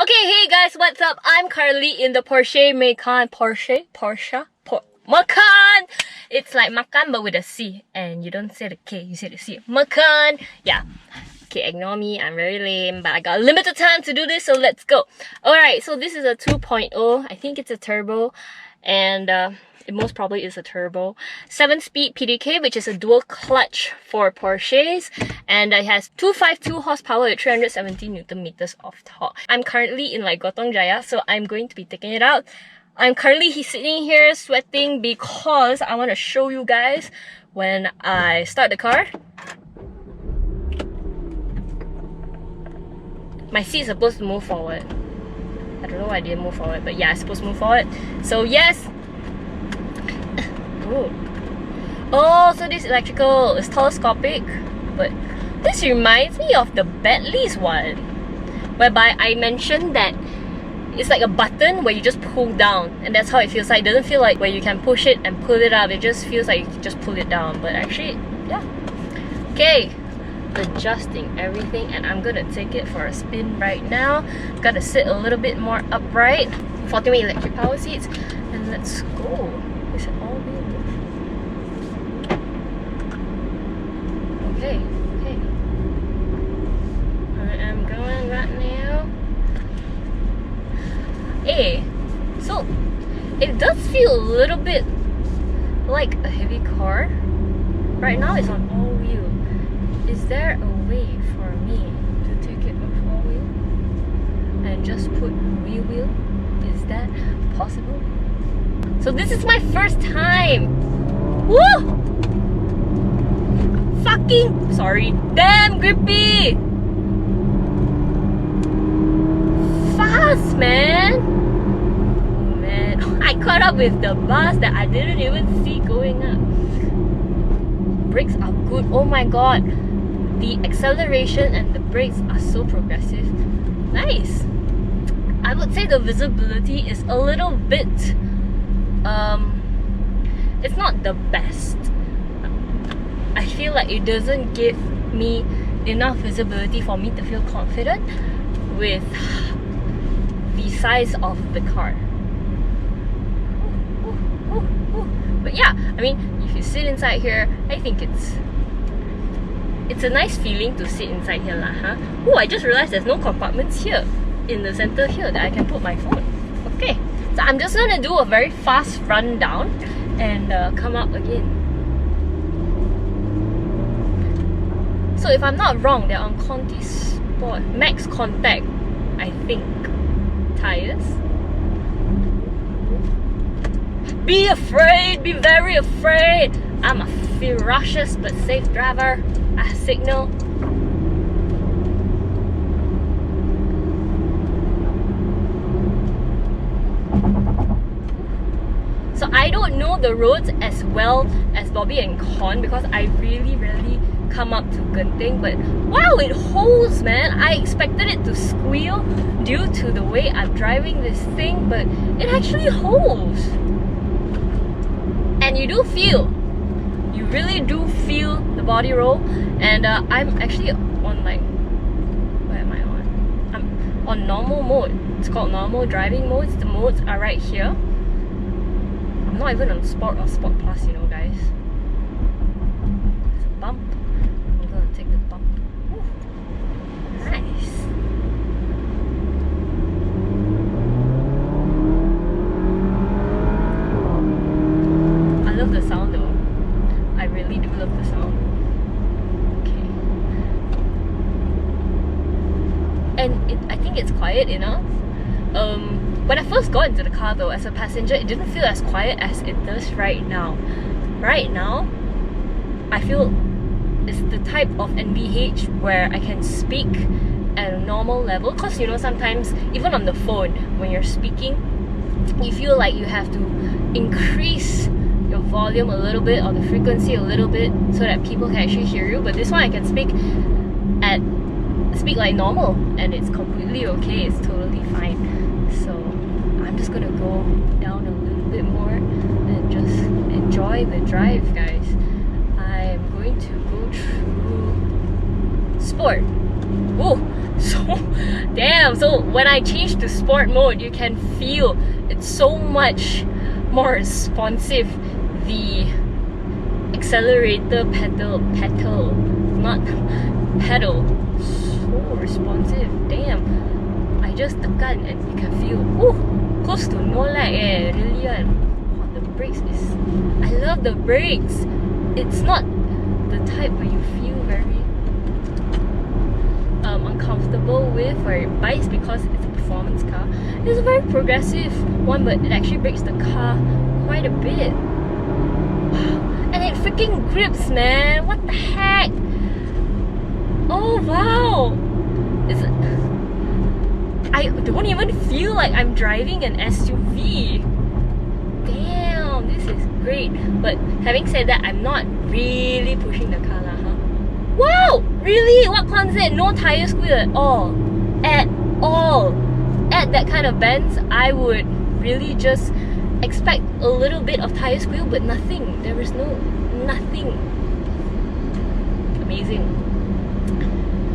Okay, hey guys, what's up? I'm currently in the Porsche Macan. Macan! It's like Macan but with a C. And you don't say the K, you say the C. Macan! Yeah. Okay, ignore me, I'm very lame, but I got limited time to do this, so let's go. Alright, so this is a 2.0. I think it's a turbo. And it most probably is a turbo. 7-speed PDK, which is a dual clutch for Porsches. And it has 252 horsepower with 370 Newton meters of torque. I'm currently in like Gotong Jaya, so I'm going to be taking it out. I'm currently sitting here sweating because I want to show you guys when I start the car. My seat is supposed to move forward. I don't know why I didn't move forward, but yeah, it's supposed to move forward. So yes. Oh, so this electrical is telescopic, but this reminds me of the Bentley's one, whereby I mentioned that it's like a button where you just pull down, and that's how it feels like. It doesn't feel like where you can push it and pull it up. It just feels like you can just pull it down, but actually, yeah. Okay, adjusting everything, and I'm gonna take it for a spin right now. Gotta sit a little bit more upright. 40-way electric power seats, and let's go. Is it all wheel? Okay, okay. I am going right now. Hey, so it does feel a little bit like a heavy car. Right now it's on all wheel. Is there a way for me to take it off all wheel and just put wheel? Is that possible? So this is my first time. Woo! Fucking sorry. Damn grippy. Fast, man. Man, I caught up with the bus that I didn't even see going up. Brakes are good. Oh my god. The acceleration and the brakes are so progressive. Nice. I would say the visibility is a little bit it's not the best. I feel like it doesn't give me enough visibility for me to feel confident with the size of the car. But yeah, I mean, if you sit inside here, I think it's a nice feeling to sit inside here lah, huh? Oh, I just realized there's no compartments here in the center here that I can put my phone. Okay, so I'm just gonna do a very fast rundown and come up again. So if I'm not wrong, they're on Conti Sport Max Contact, I think, tires. Be afraid, be very afraid. I'm a ferocious but safe driver. I signal. So I don't know the roads as well as Bobby and Con because I really rarely come up to Genting, but wow, it holds, man. I expected it to squeal due to the way I'm driving this thing, but it actually holds. And you do feel, you really do feel the body roll. And I'm actually on like, where am I on? I'm on normal mode. It's called normal driving modes. The modes are right here. I'm not even on Sport or Sport Plus, you know, guys. There's a bump. I'm gonna take the bump. Ooh. Nice. I love the sound though. I really do love the sound. Okay. And I think it's quiet enough. When I first got into the car though, as a passenger, it didn't feel as quiet as it does right now. Right now, I feel it's the type of NVH where I can speak at a normal level. Cause you know, sometimes even on the phone, when you're speaking, you feel like you have to increase your volume a little bit or the frequency a little bit so that people can actually hear you. But this one I can speak like normal and it's completely okay. It's totally fine. So I'm just gonna go down a little bit more and just enjoy the drive, guys. I'm going to go through Sport. Oh, So damn, so when I change to sport mode, you can feel it's so much more responsive. The accelerator pedal, not pedal, so responsive. Damn, I just tekan and you can feel close to no lag really. Wow, the brakes is, I love the brakes. It's not the type where you feel very uncomfortable with or bikes because it's a performance car. It's a very progressive one, but it actually brakes the car quite a bit. Wow. And it freaking grips, man. What the heck? Oh wow. I don't even feel like I'm driving an SUV. Damn, this is great. But having said that, I'm not really pushing the car lah, huh? Wow! Really? What comes in? No tire squeal at all. At all. At that kind of bends, I would really just expect a little bit of tire squeal, but nothing. There was nothing. Amazing.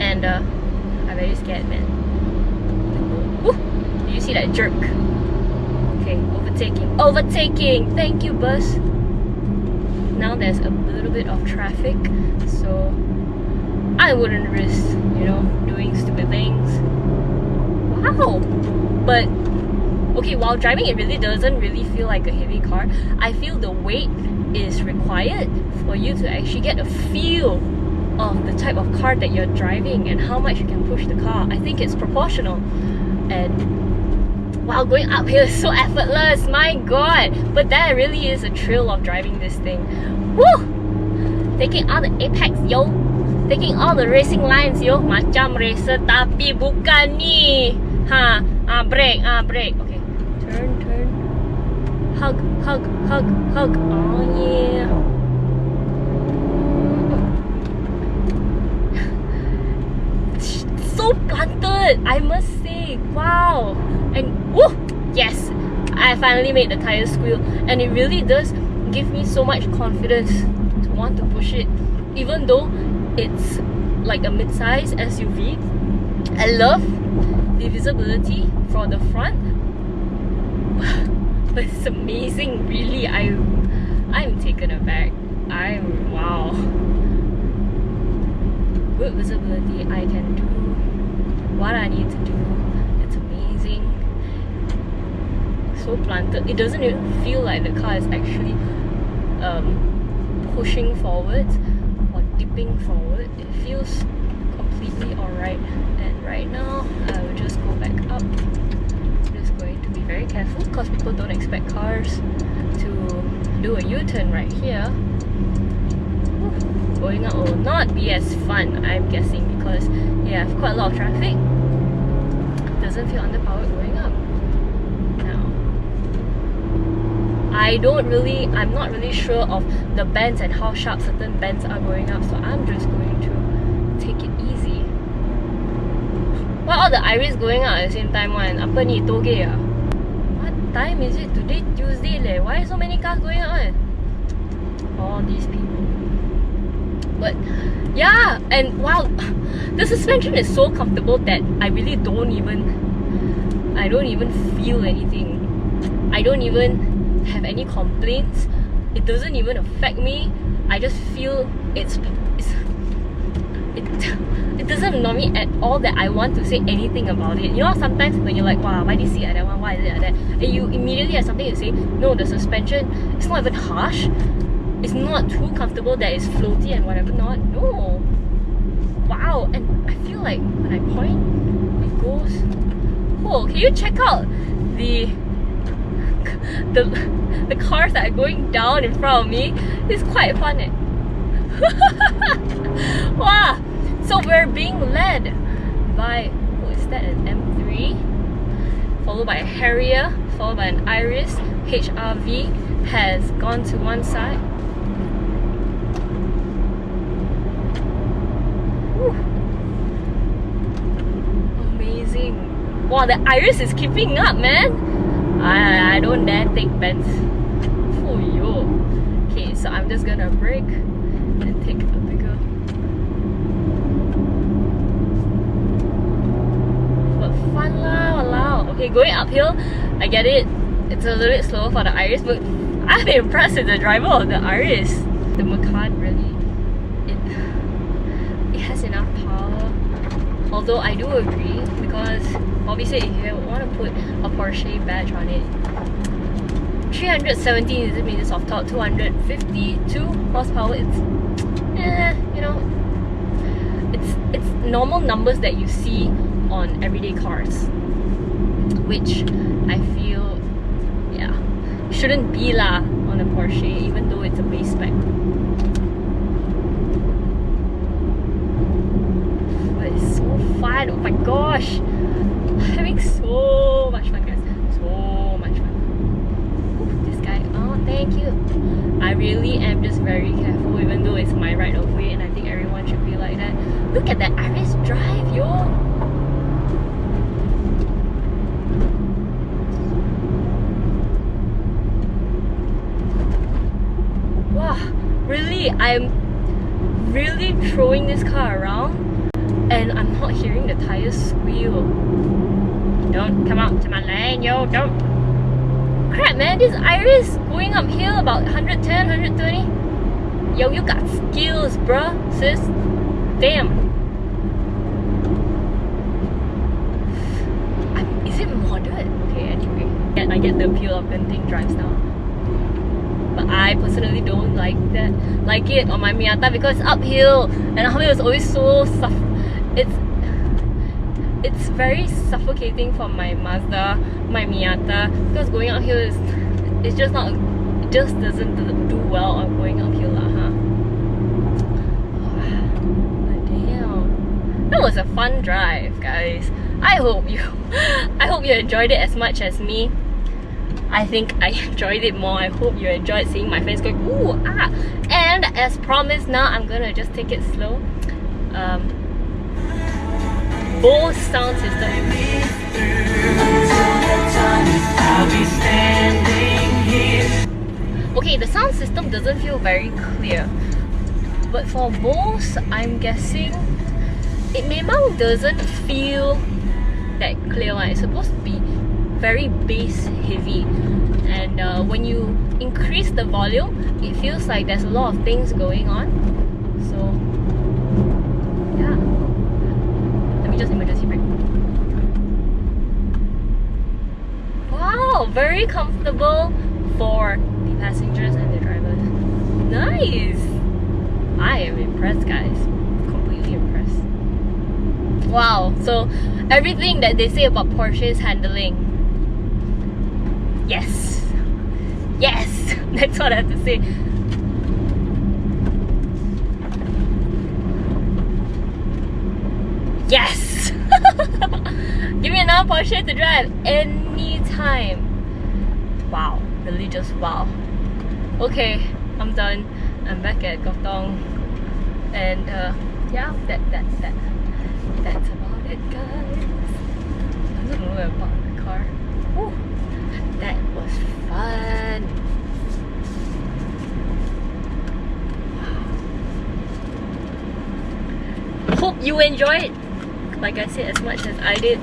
And I'm very scared, man. Woo! Did you see that jerk? Okay, overtaking. Thank you, bus. Now there's a little bit of traffic, so I wouldn't risk, doing stupid things. Wow! But okay, while driving, it really doesn't really feel like a heavy car. I feel the weight is required for you to actually get a feel of the type of car that you're driving and how much you can push the car. I think it's proportional. And wow, going uphill is so effortless, my god! But that really is a thrill of driving this thing. Woo! Taking all the apex, yo! Taking all the racing lines, yo! Macam racer tapi bukan ni! Brake. Okay, turn. Hug. Oh yeah. So planted, I must say. Wow. And woo! Yes, I finally made the tire squeal, and it really does give me so much confidence to want to push it, even though it's like a mid-size SUV. I love the visibility from the front, but it's amazing, really. I'm taken aback. Wow. Good visibility. I can do what I need to do. It's amazing. So planted. It doesn't even feel like the car is actually pushing forward or dipping forward. It feels completely alright. And right now, I will just go back up. Just going to be very careful because people don't expect cars to do a U-turn right here. Going up will not be as fun, I'm guessing, because you have quite a lot of traffic. Doesn't feel underpowered going up. Now, I'm not really sure of the bends and how sharp certain bends are going up, so I'm just going to take it easy. Why all the iris going up at the same time one? Apa ni, toge ah? What time is it? Today Tuesday leh. Why so many cars going up one? All these people. But yeah, and wow, the suspension is so comfortable that I really don't even feel anything. I don't even have any complaints. It doesn't even affect me. I just feel it doesn't annoy me at all that I want to say anything about it. You know, sometimes when you're like, wow, why did you see like that one? Why is it like that? And you immediately have something to say. No, the suspension, it's not even harsh. It's not too comfortable that it's floaty and whatever not. No. Wow. And I feel like when I point, it goes. Oh, can you check out the cars that are going down in front of me? It's quite fun. Wow. So we're being led by, what is that, an M3? Followed by a Harrier, followed by an Iris. HRV has gone to one side. Amazing. Wow, the Iris is keeping up, man. I don't dare take bends. Oh yo. Okay, so I'm just gonna brake and take a bigger. fun lah, walao. Okay, going uphill, I get it. It's a little bit slow for the Iris, but I'm impressed with the driver of the Iris. The Macan really, it has enough power. Although I do agree, because Bobby said if you want to put a Porsche badge on it, 317 Nm of torque, 252 horsepower, it's you know, it's normal numbers that you see on everyday cars, which I feel, yeah, shouldn't be lah on a Porsche, even though it's a base spec. But it's so fun, oh my gosh, having so much fun, guys, so much fun. Ooh, this guy, oh thank you. I really am just very careful, even though it's my right of way, and I think everyone should be like that. Look at that Iris drive, yo! Wow, really, I'm really throwing this car around, and I'm not hearing the tires squeal. Don't come out to my lane, yo, don't! Crap, man, this Iris going uphill about 110, 120. Yo, you got skills, bruh, sis. Damn. Is it modded? Okay, anyway. I get the appeal of Genting drives now. But I personally don't like it on my Miata because it's uphill. And uphill is always so it's very suffocating for my Mazda, my Miata, because going uphill it's just not, it just doesn't do well on going uphill lah, huh? But damn, that was a fun drive, guys. I hope you enjoyed it as much as me. I think I enjoyed it more. I hope you enjoyed seeing my friends going ooh ah. And as promised, now I'm gonna just take it slow. Bose sound system. Okay, the sound system doesn't feel very clear, but for Bose, I'm guessing it memang doesn't feel that clear one. It's supposed to be very bass heavy, and when you increase the volume, it feels like there's a lot of things going on. So yeah, let me just emergency brake. Wow, very comfortable for the passengers and the drivers. Nice! I am impressed, guys. Completely impressed. Wow, so everything that they say about Porsche's handling, yes! Yes! That's what I have to say. Yes! Give me another Porsche to drive anytime. Wow, really just wow. Okay, I'm done. I'm back at Genting, and yeah, that's about it, guys. I don't know about the car. Whew. That was fun. Wow. Hope you enjoyed, like I said, as much as I did.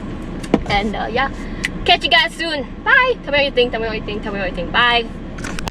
And yeah, catch you guys soon. Bye. Tell me what you think. Tell me what you think. Tell me what you think. Bye.